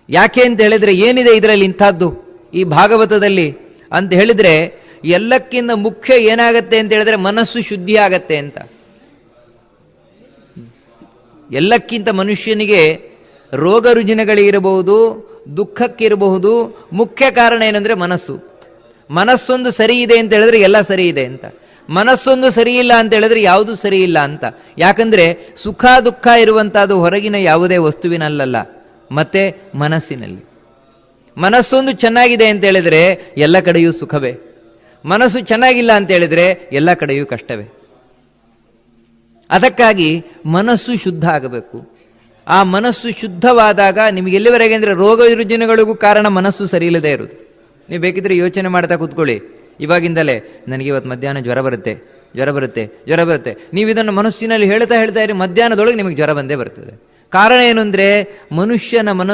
ಯಾಕೆ ಅಂತ ಹೇಳಿದ್ರೆ ಏನಿದೆ ಇದರಲ್ಲಿ ಇಂಥದ್ದು ಈ ಭಾಗವತದಲ್ಲಿ ಅಂತ ಹೇಳಿದ್ರೆ ಎಲ್ಲಕ್ಕಿಂತ ಮುಖ್ಯ ಏನಾಗತ್ತೆ ಅಂತ ಹೇಳಿದ್ರೆ ಮನಸ್ಸು ಶುದ್ಧಿ ಆಗತ್ತೆ ಅಂತ. ಎಲ್ಲಕ್ಕಿಂತ ಮನುಷ್ಯನಿಗೆ ರೋಗ ರುಜಿನಗಳಿರಬಹುದು, ದುಃಖಕ್ಕಿರಬಹುದು, ಮುಖ್ಯ ಕಾರಣ ಏನಂದ್ರೆ ಮನಸ್ಸು. ಮನಸ್ಸೊಂದು ಸರಿ ಇದೆ ಅಂತ ಹೇಳಿದ್ರೆ ಎಲ್ಲ ಸರಿ ಇದೆ ಅಂತ, ಮನಸ್ಸೊಂದು ಸರಿ ಇಲ್ಲ ಅಂತ ಹೇಳಿದ್ರೆ ಯಾವುದು ಸರಿ ಇಲ್ಲ ಅಂತ. ಯಾಕಂದ್ರೆ ಸುಖ ದುಃಖ ಇರುವಂತಹದ್ದು ಹೊರಗಿನ ಯಾವುದೇ ವಸ್ತುವಿನಲ್ಲ, ಮತ್ತೆ ಮನಸ್ಸಿನಲ್ಲಿ. ಮನಸ್ಸೊಂದು ಚೆನ್ನಾಗಿದೆ ಅಂತ ಹೇಳಿದ್ರೆ ಎಲ್ಲ ಕಡೆಯೂ ಸುಖವೇ, ಮನಸ್ಸು ಚೆನ್ನಾಗಿಲ್ಲ ಅಂತ ಹೇಳಿದ್ರೆ ಎಲ್ಲ ಕಡೆಯೂ ಕಷ್ಟವೇ. ಅದಕ್ಕಾಗಿ ಮನಸ್ಸು ಶುದ್ಧ ಆಗಬೇಕು. ಆ ಮನಸ್ಸು ಶುದ್ಧವಾದಾಗ ನಿಮಗೆ ಎಲ್ಲಿವರೆಗೆ ಅಂದರೆ ರೋಗ ರುಜಿನಗಳಿಗೂ ಕಾರಣ ಮನಸ್ಸು ಸರಿ ಇಲ್ಲದೆ ಇರುವುದು. ನೀವು ಬೇಕಿದ್ರೆ ಯೋಚನೆ ಮಾಡ್ತಾ ಕೂತ್ಕೊಳ್ಳಿ, ಇವಾಗಿಂದಲೇ ನನಗೆ ಇವತ್ತು ಮಧ್ಯಾಹ್ನ ಜ್ವರ ಬರುತ್ತೆ. ನೀವು ಇದನ್ನು ಮನಸ್ಸಿನಲ್ಲಿ ಹೇಳ್ತಾ ಇರಿ, ಮಧ್ಯಾಹ್ನದೊಳಗೆ ನಿಮಗೆ ಜ್ವರ ಬಂದೇ ಬರ್ತದೆ. ಕಾರಣ ಏನು ಅಂದರೆ ಮನುಷ್ಯನ ಮನಸ್ಸು